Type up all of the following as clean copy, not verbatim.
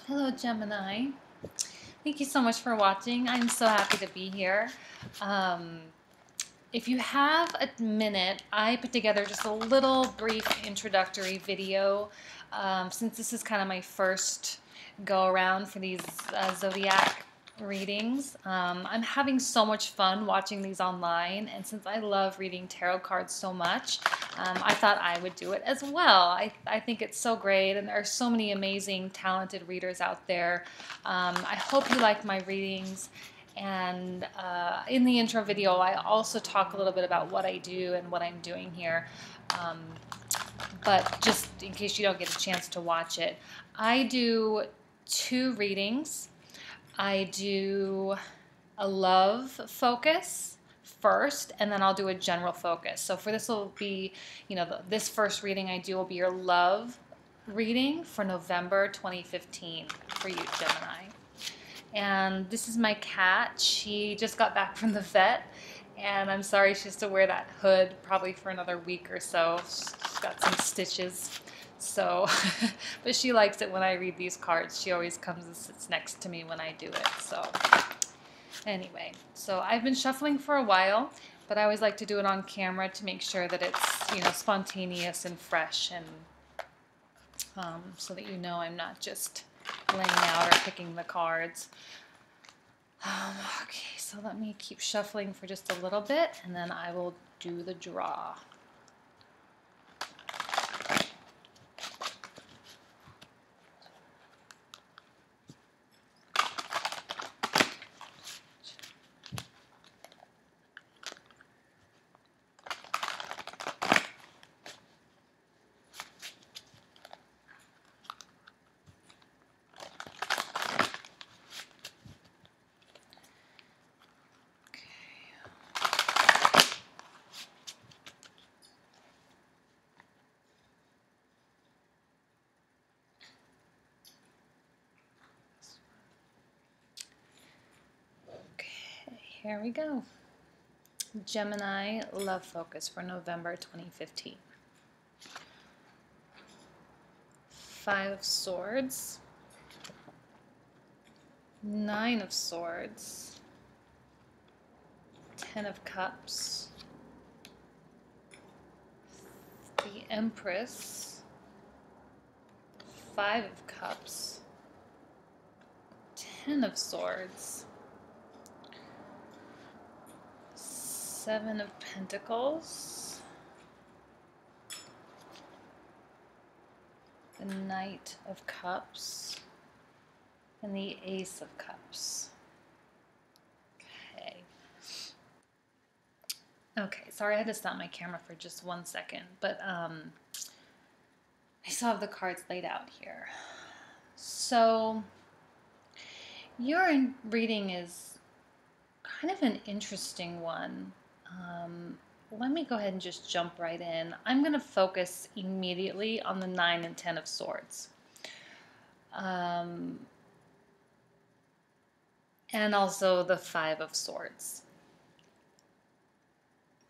Hello, Gemini. Thank you so much for watching. I'm so happy to be here. Um, if you have a minute, I put together just a little brief introductory video since this is kind of my first go around for these zodiac readings. I'm having so much fun watching these online, and since I love reading tarot cards so much, I thought I would do it as well. I think it's so great, and there are so many amazing, talented readers out there. I hope you like my readings. And in the intro video, I also talk a little bit about what I do and what I'm doing here. But just in case you don't get a chance to watch it, I do 2 readings. I do a love focus first, and then I'll do a general focus. So for this will be, this first reading I do will be your love reading for November 2015 for you, Gemini. And this is my cat. She just got back from the vet, and I'm sorry she has to wear that hood probably for another week or so. She's got some stitches. So, but she likes it when I read these cards. She always comes and sits next to me when I do it. So, anyway, so I've been shuffling for a while, but I always like to do it on camera to make sure that it's, spontaneous and fresh, and so that I'm not just laying out or picking the cards. Okay, so let me keep shuffling for just a little bit, and then I will do the draw. Here we go. Gemini love focus for November 2015. 5 of Swords, 9 of Swords, 10 of Cups, the Empress, 5 of Cups, 10 of Swords, 7 of Pentacles, the Knight of Cups, and the Ace of Cups. Okay, sorry I had to stop my camera for just 1 second, but I still have the cards laid out here. So your reading is kind of an interesting one. Let me go ahead and just jump right in. I'm going to focus immediately on the 9 and 10 of Swords. And also the 5 of Swords.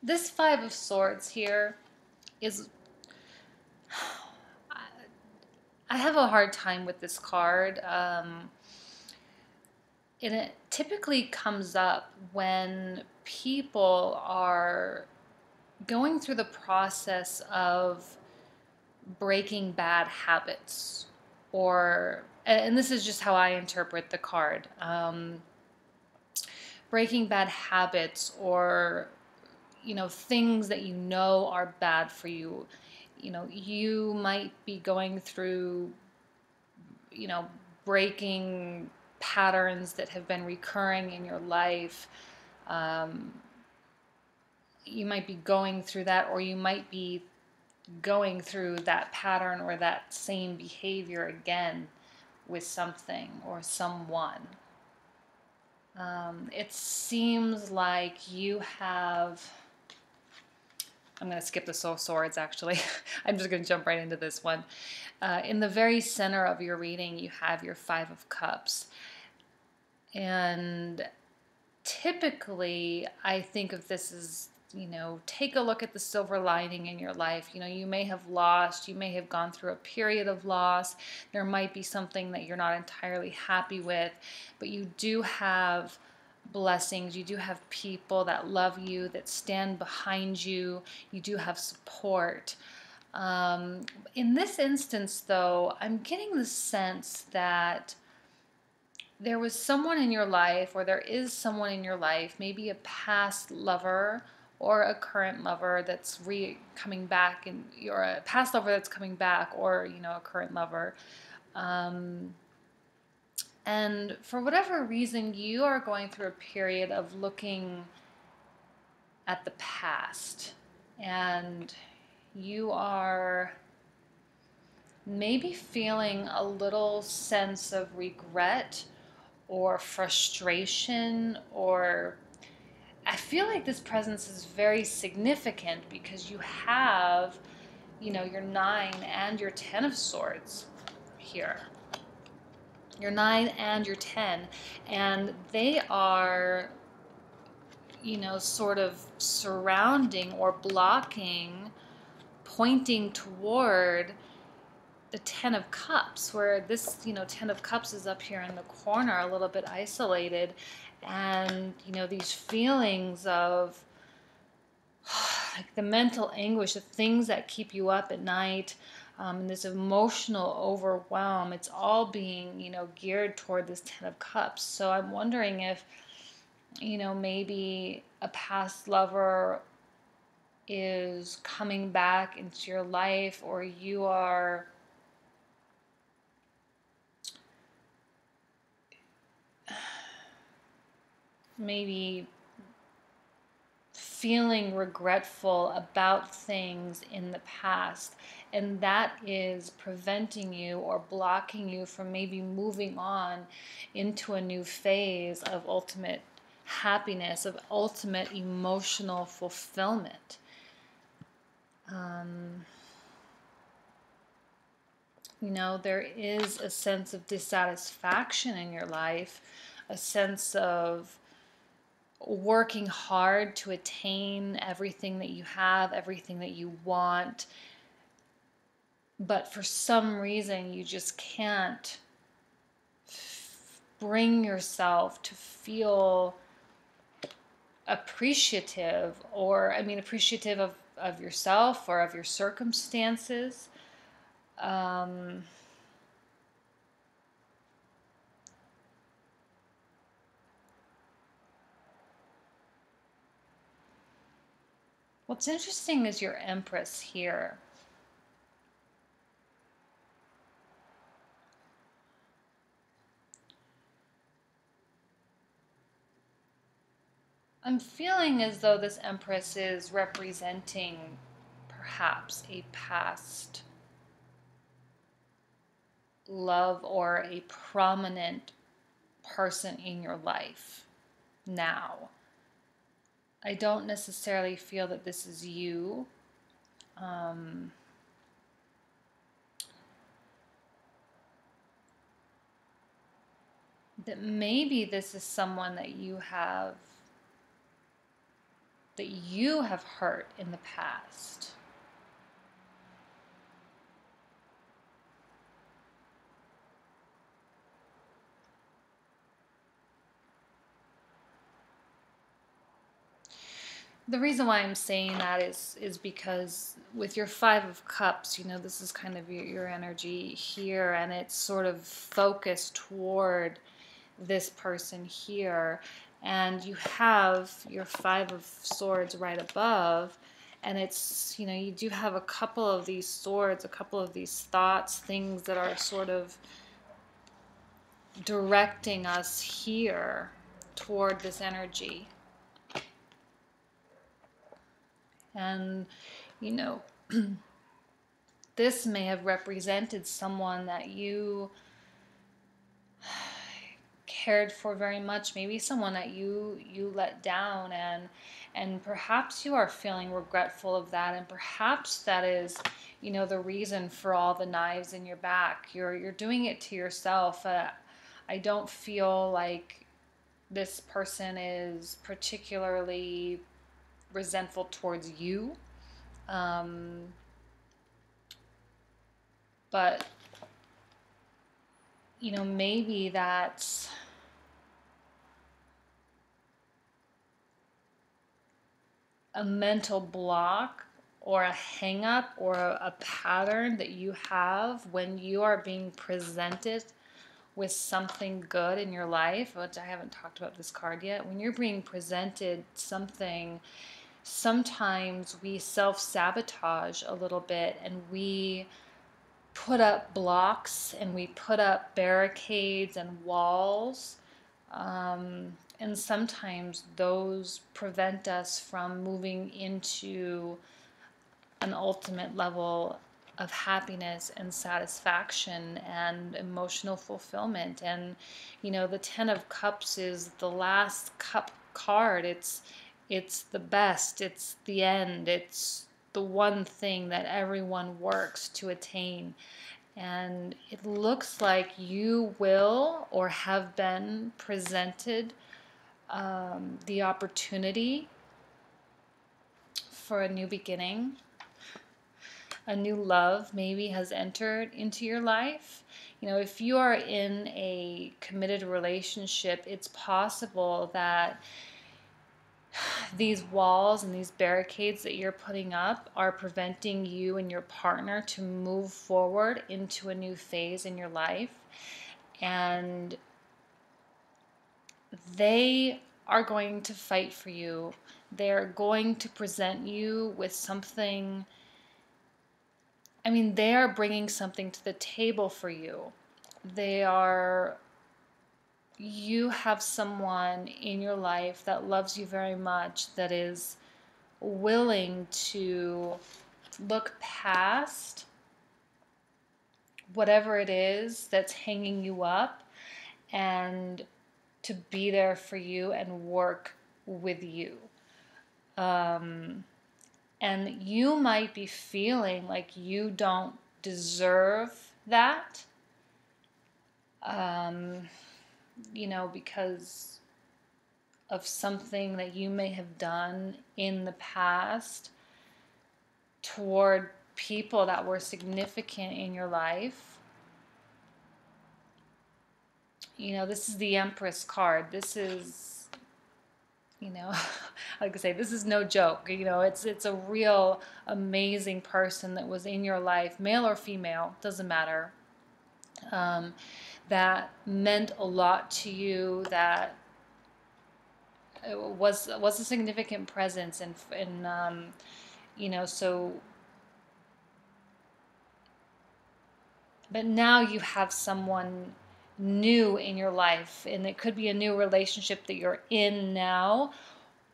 This 5 of Swords here is... I have a hard time with this card. And it typically comes up when people are going through the process of breaking bad habits, and this is just how I interpret the card, breaking bad habits, or things that are bad for you. You might be going through breaking patterns that have been recurring in your life. You might be going through that, or you might be going through that pattern or that same behavior again with something or someone. It seems like you have... I'm going to skip the Soul of Swords, actually. I'm just going to jump right into this one. In the very center of your reading, you have your 5 of Cups. And typically, I think of this as take a look at the silver lining in your life. You may have lost, you may have gone through a period of loss. There might be something that you're not entirely happy with, but you do have blessings. You do have people that love you, that stand behind you. You do have support. In this instance, though, I'm getting the sense that there was someone in your life, or there is someone in your life, maybe a past lover or a current lover that's coming back, or a past lover that's coming back, or a current lover. And for whatever reason, you are going through a period of looking at the past, and you are maybe feeling a little sense of regret or frustration, or I feel like this presence is very significant because you have, your 9 and your 10 of swords here. Your 9 and your 10, and they are, sort of surrounding or blocking, pointing toward the 10 of Cups, where this, 10 of Cups is up here in the corner, a little bit isolated, and, these feelings of like the mental anguish, the things that keep you up at night, and this emotional overwhelm, it's all being, geared toward this 10 of Cups. So I'm wondering if, maybe a past lover is coming back into your life, or you are maybe feeling regretful about things in the past, and that is preventing you or blocking you from maybe moving on into a new phase of ultimate happiness, of ultimate emotional fulfillment. There is a sense of dissatisfaction in your life, a sense of working hard to attain everything that you have, everything that you want, but for some reason you just can't bring yourself to feel appreciative, appreciative of yourself or of your circumstances. What's interesting is your Empress here. I'm feeling as though this Empress is representing perhaps a past love or a prominent person in your life now. I don't necessarily feel that this is you. That maybe this is someone that you have hurt in the past. The reason why I'm saying that is because with your 5 of Cups, this is kind of your energy here, and it's sort of focused toward this person here, and you have your 5 of Swords right above, and it's, you do have a couple of these swords, a couple of these thoughts, things that are sort of directing us here toward this energy. And, this may have represented someone that you cared for very much, maybe someone that you let down, and perhaps you are feeling regretful of that, and perhaps that is, the reason for all the knives in your back. You're doing it to yourself. I don't feel like this person is particularly resentful towards you. But, maybe that's a mental block or a hang up or a pattern that you have when you are being presented with something good in your life, which I haven't talked about this card yet. When you're being presented something, sometimes we self-sabotage a little bit and we put up blocks and we put up barricades and walls. And sometimes those prevent us from moving into an ultimate level of happiness and satisfaction and emotional fulfillment. And the 10 of Cups is the last cup card. It's the best, it's the end, it's the one thing that everyone works to attain. And it looks like you will or have been presented the opportunity for a new beginning. A new love maybe has entered into your life. If you are in a committed relationship, it's possible that these walls and these barricades that you're putting up are preventing you and your partner to move forward into a new phase in your life. And they are going to fight for you. They're going to present you with something. They are bringing something to the table for you. You have someone in your life that loves you very much, that is willing to look past whatever it is that's hanging you up and to be there for you and work with you. And you might be feeling like you don't deserve that, because of something that you may have done in the past toward people that were significant in your life. This is the Empress card. This is, like I say, this is no joke. It's a real amazing person that was in your life, male or female, doesn't matter. That meant a lot to you, that was a significant presence, and so. But now you have someone new in your life, and it could be a new relationship that you're in now,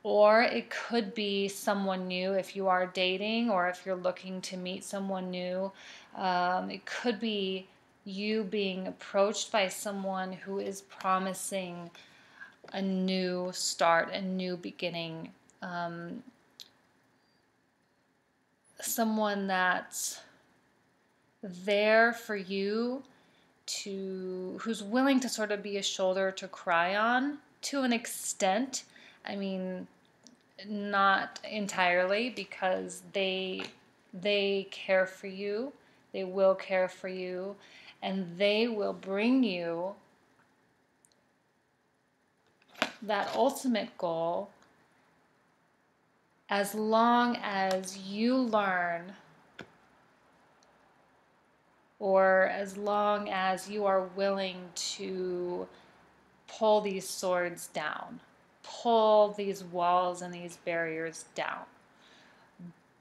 or it could be someone new if you are dating or if you're looking to meet someone new. It could be you being approached by someone who is promising a new start, a new beginning. Someone that's there for you, who's willing to sort of be a shoulder to cry on to an extent. Not entirely, because they care for you, they will care for you, and they will bring you that ultimate goal as long as you learn, or as long as you are willing to pull these swords down, pull these walls and these barriers down.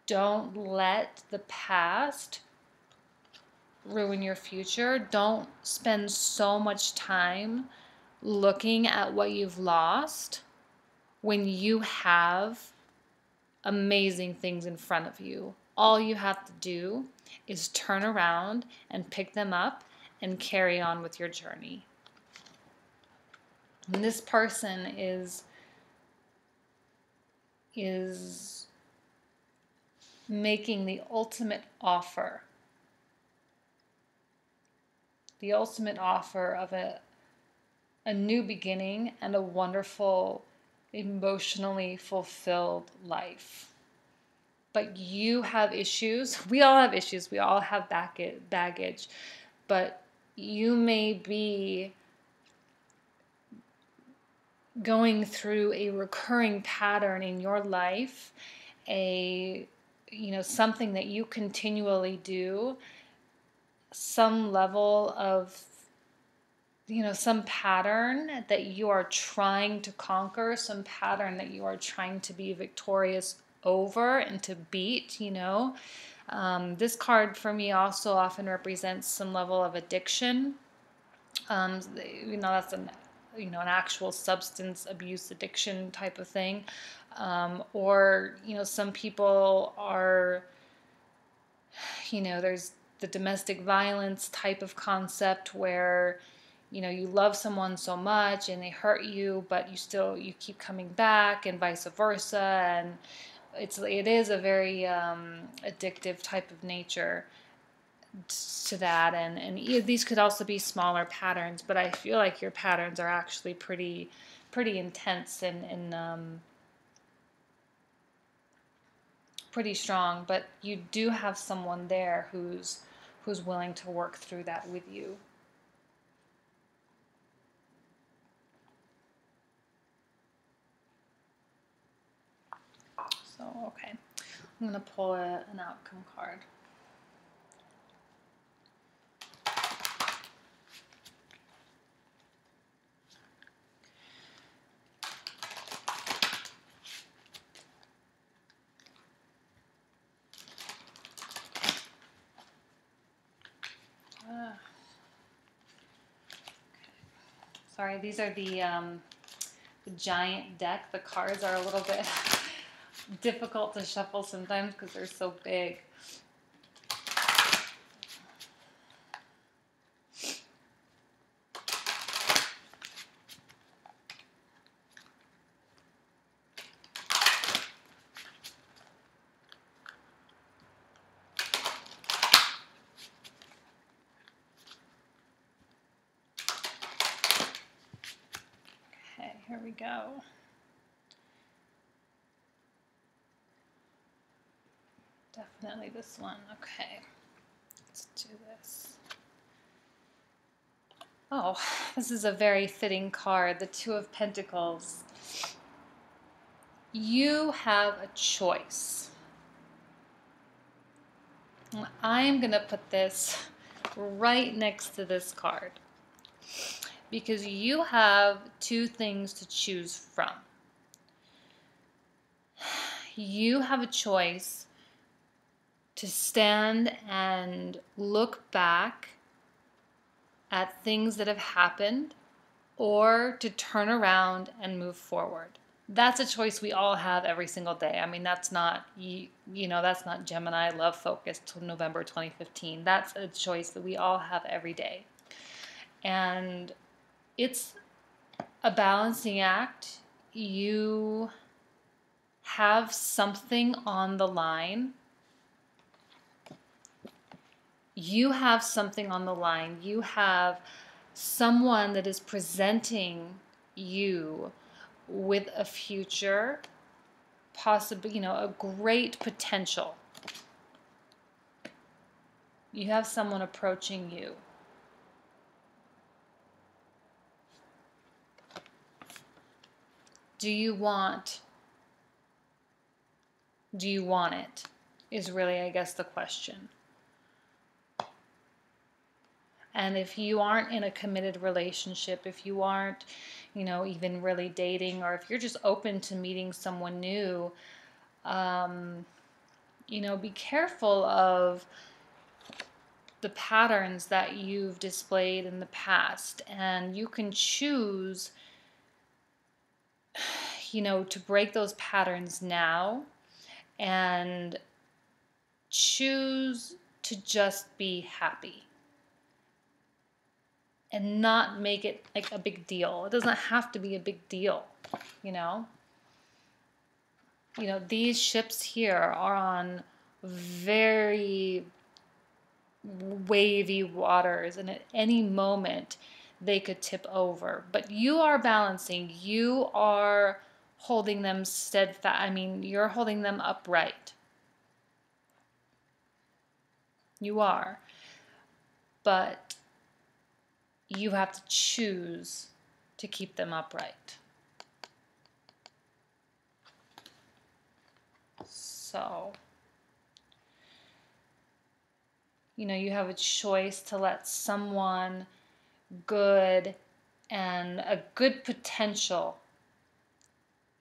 Don't let the past ruin your future. Don't spend so much time looking at what you've lost when you have amazing things in front of you. All you have to do is turn around and pick them up and carry on with your journey. And this person is making the ultimate offer. The ultimate offer of a new beginning and a wonderful emotionally fulfilled life. But you have issues. We all have issues. We all have baggage. But you may be going through a recurring pattern in your life, something that you continually do, some level of, some pattern that you are trying to conquer, some pattern that you are trying to be victorious over and to beat. This card for me also often represents some level of addiction. That's an actual substance abuse addiction type of thing. Or some people are, there's the domestic violence type of concept where, you love someone so much and they hurt you, but you keep coming back, and vice versa. And it is a very addictive type of nature to that. And these could also be smaller patterns, but I feel like your patterns are actually pretty intense and pretty strong. But you do have someone there who's willing to work through that with you. So, okay, I'm going to pull an outcome card. Sorry, these are the giant deck. The cards are a little bit difficult to shuffle sometimes because they're so big. Okay, here we go. Definitely this one. Okay, let's do this. Oh, this is a very fitting card, the Two of Pentacles. You have a choice. I'm going to put this right next to this card because you have two things to choose from. You have a choice to stand and look back at things that have happened, or to turn around and move forward. That's a choice we all have every single day. I mean, that's not, that's not Gemini love focus till November 2015. That's a choice that we all have every day. And it's a balancing act. You have something on the line. You have something on the line. You have someone that is presenting you with a future, possibly, a great potential. You have someone approaching you. Do you want it? Is really, I guess, the question. And if you aren't in a committed relationship, if you aren't, even really dating, or if you're just open to meeting someone new, be careful of the patterns that you've displayed in the past. And you can choose, to break those patterns now and choose to just be happy. And not make it like a big deal. It doesn't have to be a big deal, these ships here are on very wavy waters, and at any moment they could tip over. But you are balancing. You are holding them steadfast. I mean, you're holding them upright. You are. But you have to choose to keep them upright. So, you have a choice to let someone good and a good potential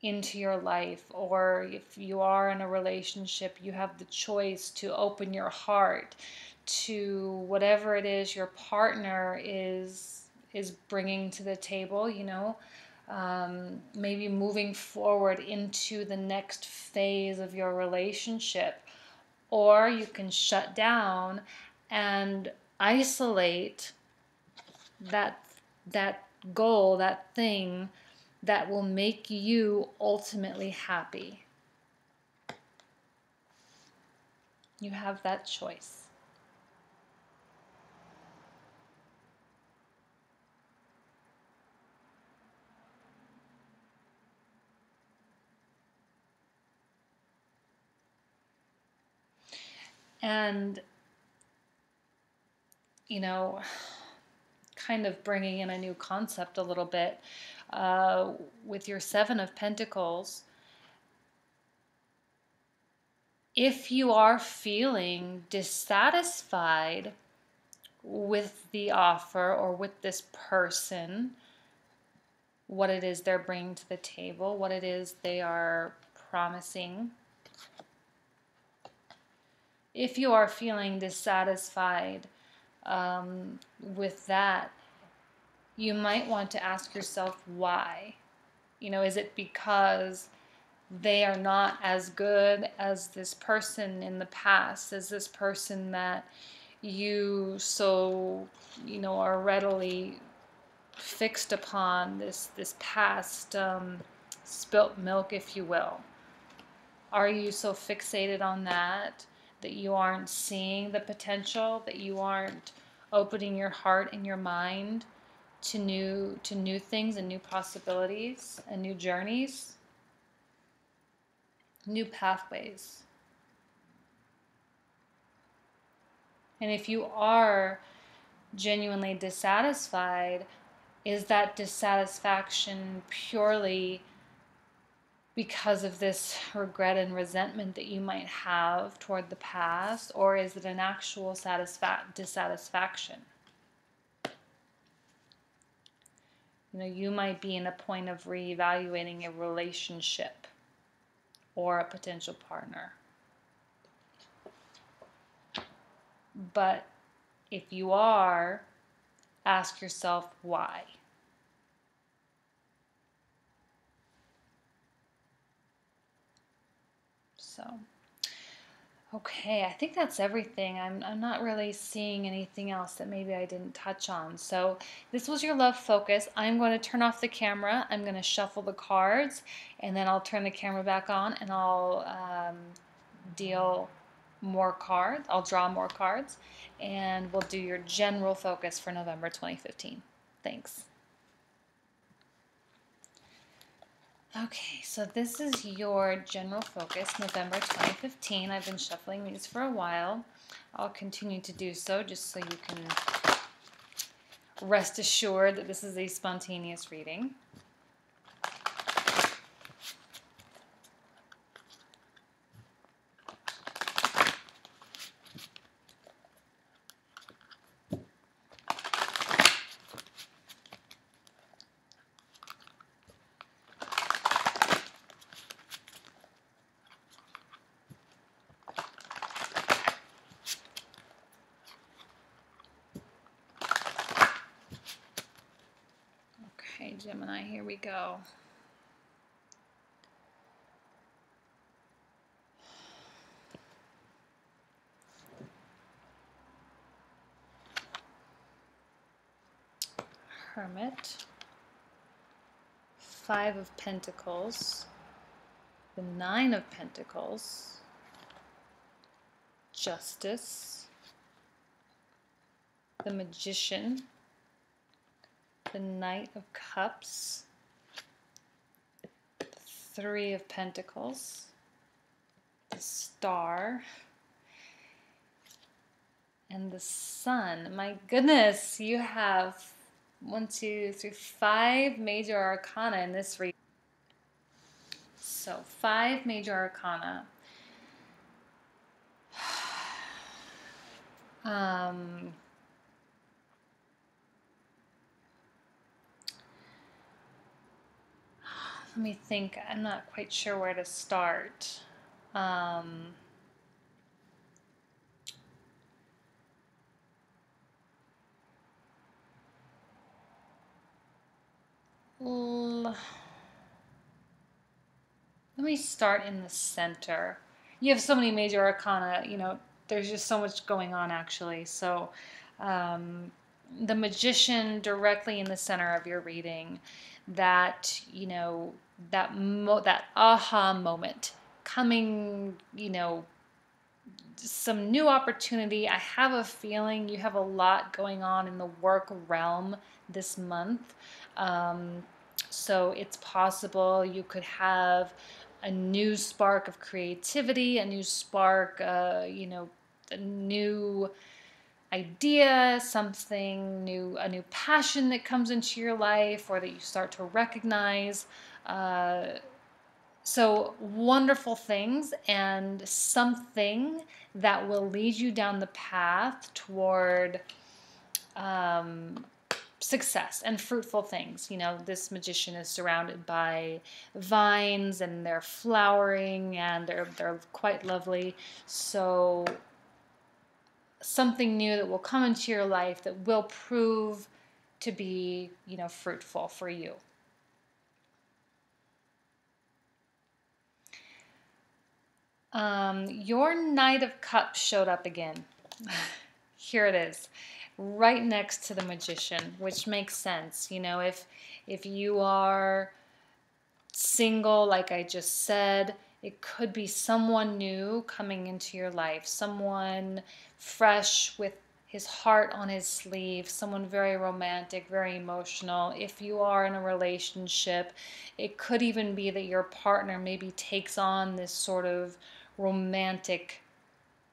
into your life, or if you are in a relationship, you have the choice to open your heart to whatever it is your partner is bringing to the table, maybe moving forward into the next phase of your relationship. Or you can shut down and isolate that goal, that thing that will make you ultimately happy. You have that choice. And, kind of bringing in a new concept a little bit, with your Seven of Pentacles, if you are feeling dissatisfied with the offer or with this person, what it is they're bringing to the table, what it is they are promising, if you are feeling dissatisfied with that, you might want to ask yourself why. Is it because they are not as good as this person in the past, as this person that you so, are readily fixed upon, this past spilt milk, if you will? Are you so fixated on that you aren't seeing the potential, that you aren't opening your heart and your mind to new things and new possibilities and new journeys, new pathways? And if you are genuinely dissatisfied, is that dissatisfaction purely because of this regret and resentment that you might have toward the past, or is it an actual dissatisfaction? You might be in a point of reevaluating a relationship or a potential partner. But if you are, ask yourself why. So, okay, I think that's everything. I'm not really seeing anything else that maybe I didn't touch on. So this was your love focus. I'm going to turn off the camera. I'm going to shuffle the cards, and then I'll turn the camera back on, and I'll deal more cards. I'll draw more cards, and we'll do your general focus for November 2015. Thanks. Okay, so this is your general focus, November 2015. I've been shuffling these for a while. I'll continue to do so just so you can rest assured that this is a spontaneous reading. Okay, Gemini, here we go. Hermit, Five of Pentacles, the Nine of Pentacles, Justice, the Magician, the Knight of Cups, Three of Pentacles, the Star, and the Sun. My goodness, you have 1, 2, 3, 5 major arcana in this reading. So 5 major arcana. Let me think. I'm not quite sure where to start. Let me start in the center. You have so many major arcana, you know, there's just so much going on actually. So the Magician directly in the center of your reading, that, you know, that aha moment coming, you know, some new opportunity. I have a feeling you have a lot going on in the work realm this month. So it's possible you could have a new spark of creativity, a new spark, you know, a new idea, something new, a new passion that comes into your life or that you start to recognize. So wonderful things, and something that will lead you down the path toward success and fruitful things. You know, this Magician is surrounded by vines and they're flowering and they're quite lovely. So something new that will come into your life that will prove to be, you know, fruitful for you. Your Knight of Cups showed up again. Here it is, right next to the Magician, which makes sense. You know, if you are single, like I just said, it could be someone new coming into your life, someone fresh with his heart on his sleeve, someone very romantic, very emotional. If you are in a relationship, it could even be that your partner maybe takes on this sort of romantic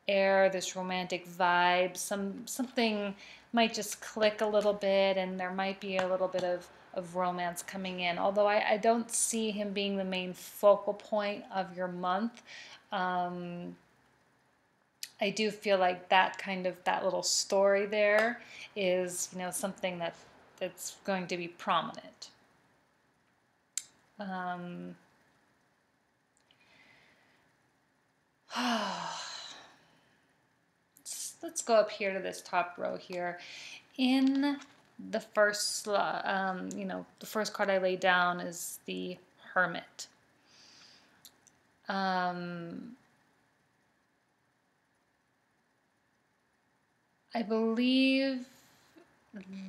air, this romantic vibe. Something might just click a little bit and there might be a little bit of romance coming in. Although I don't see him being the main focal point of your month. I do feel like that little story there is, you know, something that's going to be prominent. Let's go up here to this top row here. In the first, you know, the first card I laid down is the Hermit. I believe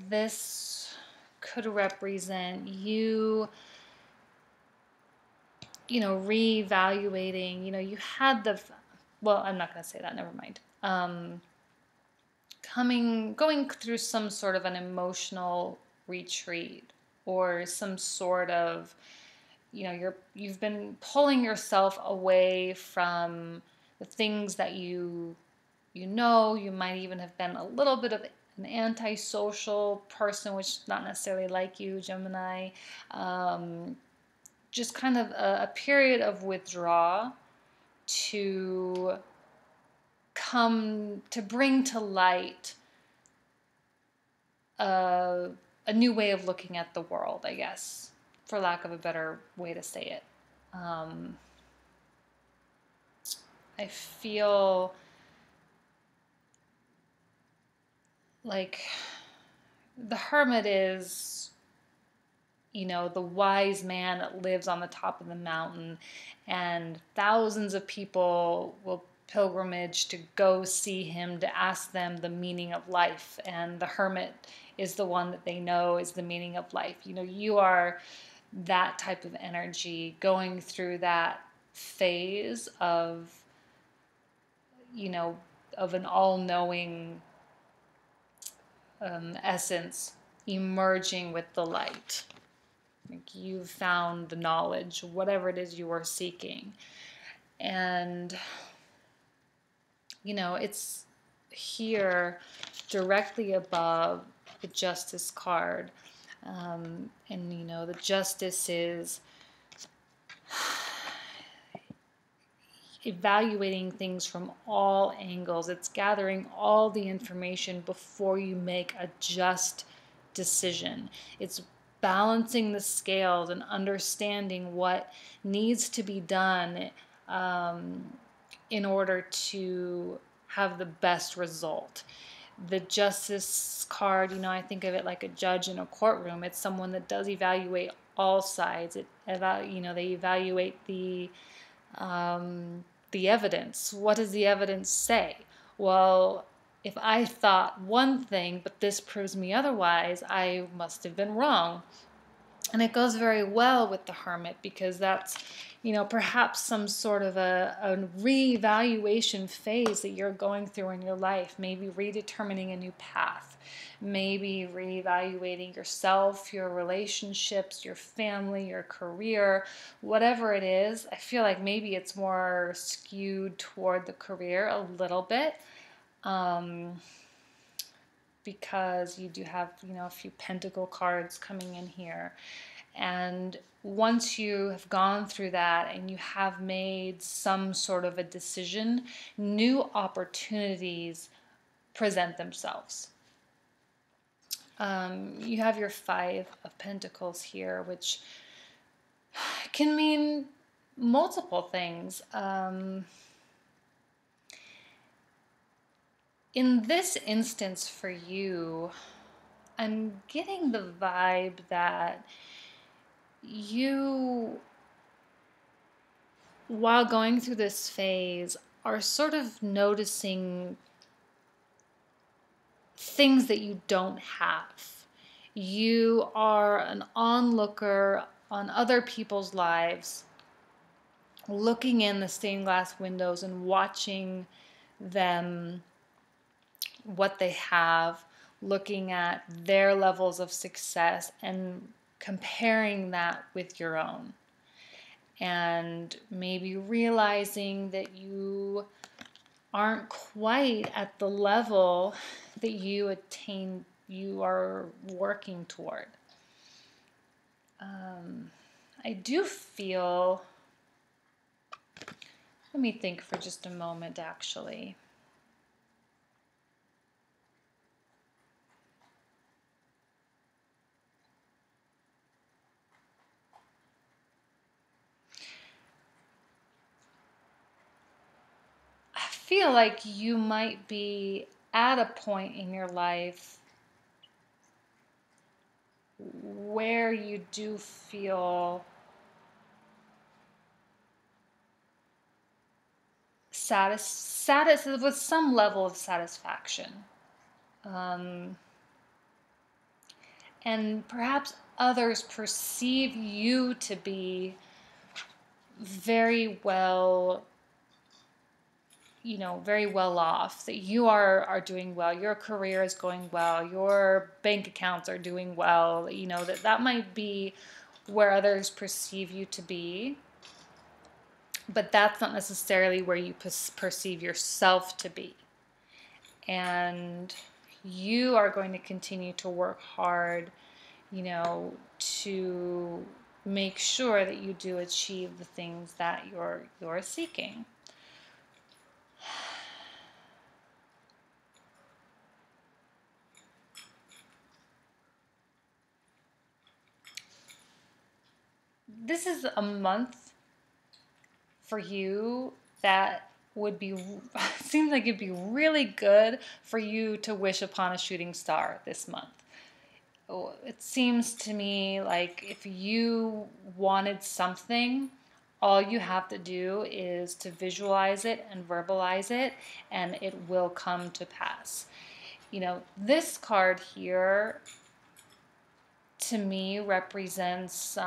this could represent you, you know, reevaluating. You know, you had the, well, I'm not going to say that, never mind. Going through some sort of an emotional retreat, or some sort of, you know, you've been pulling yourself away from the things that you know. You might even have been a little bit of an antisocial person, which is not necessarily like you, Gemini. Just kind of a period of withdrawal to bring to light a new way of looking at the world, I guess, for lack of a better way to say it. I feel like the Hermit is, you know, the wise man that lives on the top of the mountain, and thousands of people will pilgrimage to go see him, to ask them the meaning of life. And the Hermit is the one that they know is the meaning of life. You know, you are that type of energy, going through that phase of, you know, of an all-knowing essence emerging with the light. Like you've found the knowledge, whatever it is you are seeking. And, it's here directly above the Justice card. And, the Justice is evaluating things from all angles. It's gathering all the information before you make a just decision. It's balancing the scales and understanding what needs to be done in order to have the best result. The Justice card, I think of it like a judge in a courtroom. It's someone that does evaluate all sides. They evaluate the evidence. What does the evidence say? Well, if I thought one thing, but this proves me otherwise, I must have been wrong. And it goes very well with the Hermit, because that's, perhaps some sort of a reevaluation phase that you're going through in your life, maybe redetermining a new path, maybe reevaluating yourself, your relationships, your family, your career, whatever it is. I feel like maybe it's more skewed toward the career a little bit, because you do have, a few Pentacle cards coming in here. And once you have gone through that and you have made some sort of a decision, new opportunities present themselves. You have your Five of Pentacles here, which can mean multiple things. In this instance for you, I'm getting the vibe that you, while going through this phase, are sort of noticing things that you don't have. You are an onlooker on other people's lives, looking in the stained glass windows and watching them, what they have, looking at their levels of success and comparing that with your own. And maybe realizing that you aren't quite at the level that you are working toward. I do feel, let me think for just a moment actually. I feel like you might be at a point in your life where you do feel with some level of satisfaction. And perhaps others perceive you to be very well, very well off, that you are doing well, your career is going well, your bank accounts are doing well, that might be where others perceive you to be, but that's not necessarily where you perceive yourself to be. And you are going to continue to work hard, to make sure that you do achieve the things that you're seeking. This is a month for you that would be, seems like it'd be really good for you to wish upon a shooting star this month. It seems to me like if you wanted something, all you have to do is to visualize it and verbalize it, and it will come to pass. This card here to me represents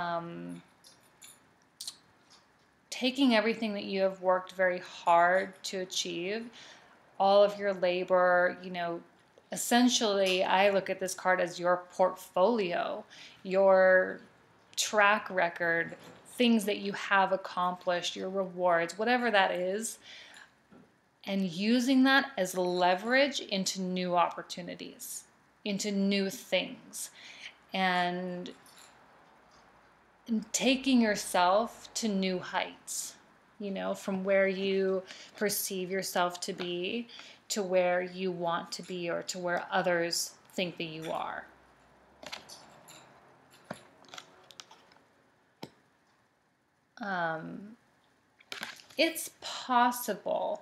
taking everything that you have worked very hard to achieve, all of your labor, essentially I look at this card as your portfolio, your track record, things that you have accomplished, your rewards, whatever that is, and using that as leverage into new opportunities, into new things, and taking yourself to new heights, from where you perceive yourself to be to where you want to be, or to where others think that you are. It's possible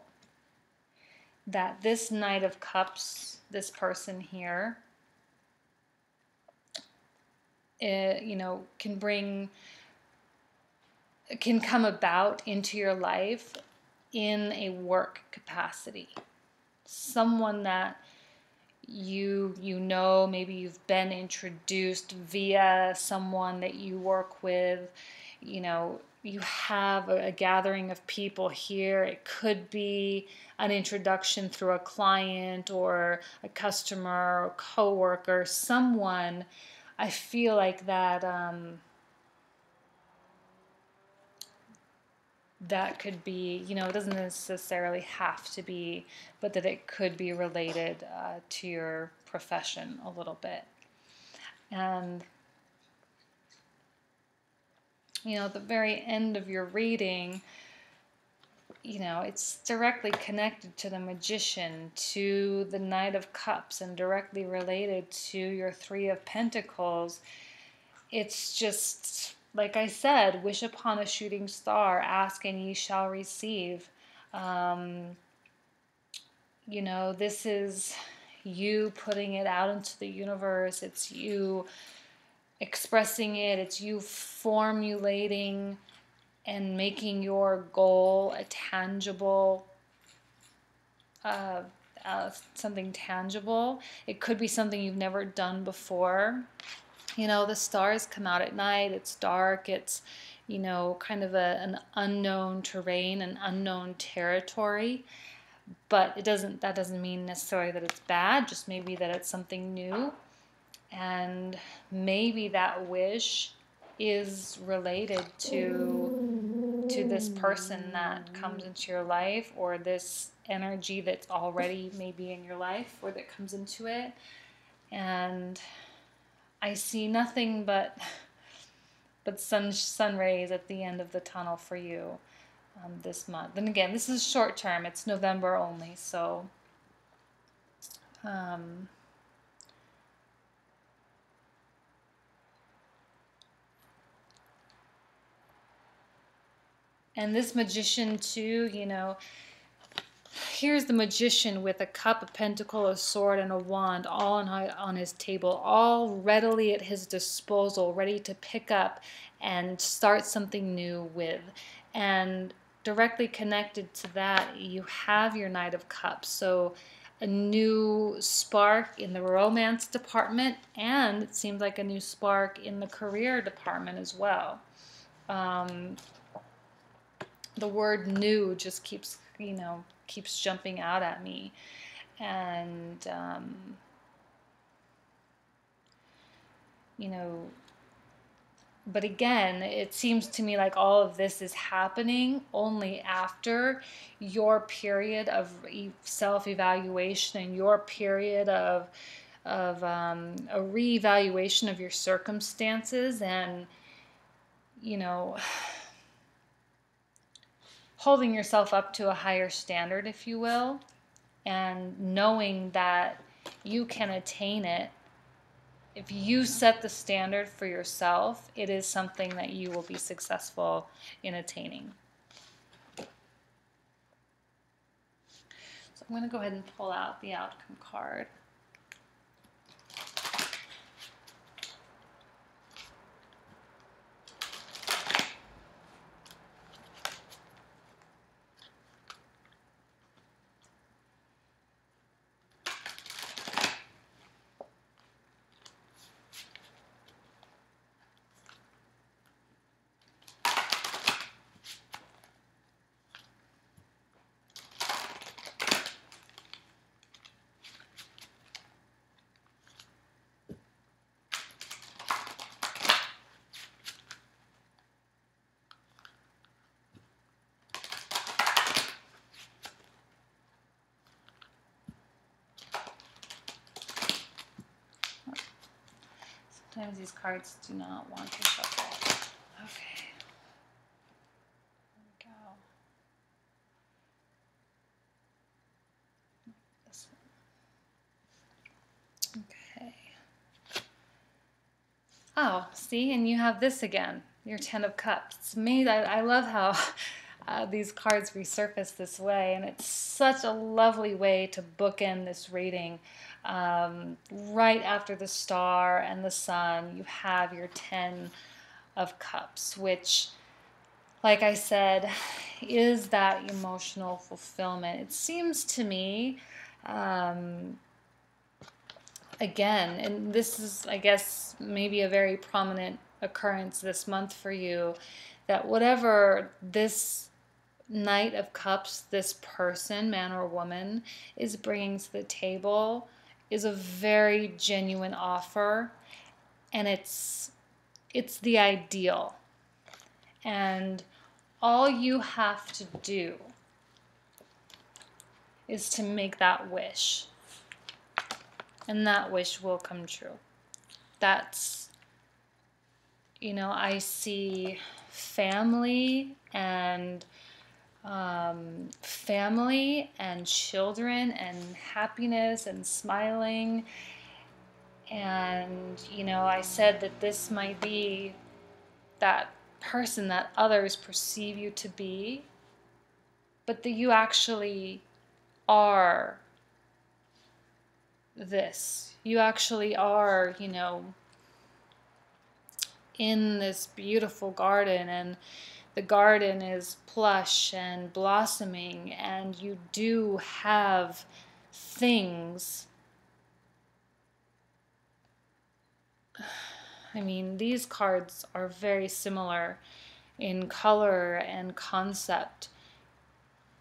that this Knight of Cups, this person here, can come about into your life in a work capacity. Someone that maybe you've been introduced via someone that you work with. You have a gathering of people here. It could be an introduction through a client or a customer or coworker, someone. I feel like that that could be, it doesn't necessarily have to be, but that it could be related to your profession a little bit. And at the very end of your reading, it's directly connected to the Magician, to the Knight of Cups, and directly related to your Three of Pentacles. It's just, like I said, wish upon a shooting star, ask and ye shall receive. This is you putting it out into the universe. It's you expressing it. It's you formulating and making your goal a tangible, something tangible. It could be something you've never done before. The stars come out at night. It's dark. It's, kind of an unknown terrain, an unknown territory. But that doesn't mean necessarily that it's bad, just maybe that it's something new. And maybe that wish is related to this person that comes into your life, or this energy that's already maybe in your life, or that comes into it. And I see nothing but sun rays at the end of the tunnel for you this month. And again, this is short term. It's November only, so and this Magician too, here's the Magician with a cup, a pentacle, a sword, and a wand, all on his table, all readily at his disposal, ready to pick up and start something new with. And directly connected to that, you have your Knight of Cups. So a new spark in the romance department, and it seems like a new spark in the career department as well. The word new just keeps jumping out at me. And, but again, it seems to me like all of this is happening only after your period of self-evaluation and your period of a reevaluation of your circumstances, and, holding yourself up to a higher standard, if you will, and knowing that you can attain it. If you set the standard for yourself, it is something that you will be successful in attaining. So I'm going to go ahead and pull out the outcome card. Sometimes these cards do not want to shuffle. Okay. There we go. This one. Okay. Oh, see, and you have this again, your Ten of Cups. It's amazing. I love how these cards resurface this way, and it's such a lovely way to bookend this reading. Right after the Star and the Sun, you have your Ten of Cups, which, like I said, is that emotional fulfillment. It seems to me, again, and this is, I guess, maybe a very prominent occurrence this month for you, that whatever this Knight of Cups, this person, man or woman, is bringing to the table is a very genuine offer, and it's the ideal. And all you have to do is to make that wish, and that wish will come true. That's, I see family and children and happiness and smiling. And, I said that this might be that person that others perceive you to be, but that you actually are this. You actually are, in this beautiful garden, and the garden is plush and blossoming, and you do have things. I mean, these cards are very similar in color and concept.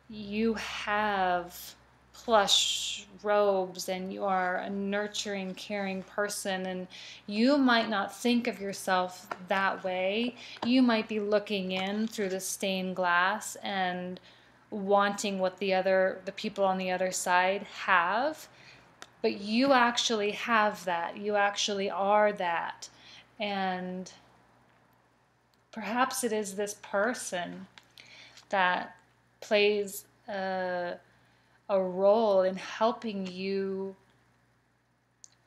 You have plush robes, and you are a nurturing, caring person, and you might not think of yourself that way. You might be looking in through the stained glass and wanting what the people on the other side have, but you actually have that. You actually are that. And perhaps it is this person that plays a role in helping you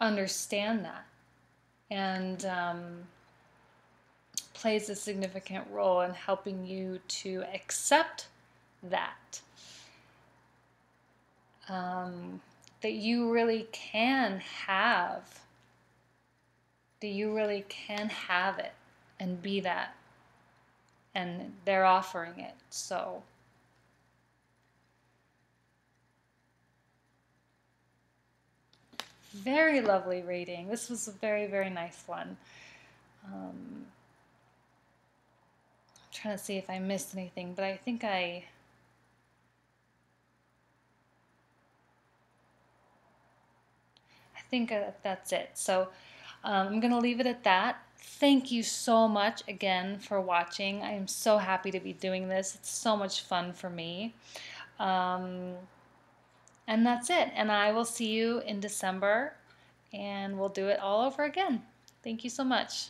understand that, and plays a significant role in helping you to accept that, that you really can have, it and be that, and they're offering it. So very lovely reading. This was a very, very nice one. I'm trying to see if I missed anything, but I think that's it. So I'm going to leave it at that. Thank you so much again for watching. I am so happy to be doing this. It's so much fun for me. And that's it. And I will see you in December, and we'll do it all over again. Thank you so much.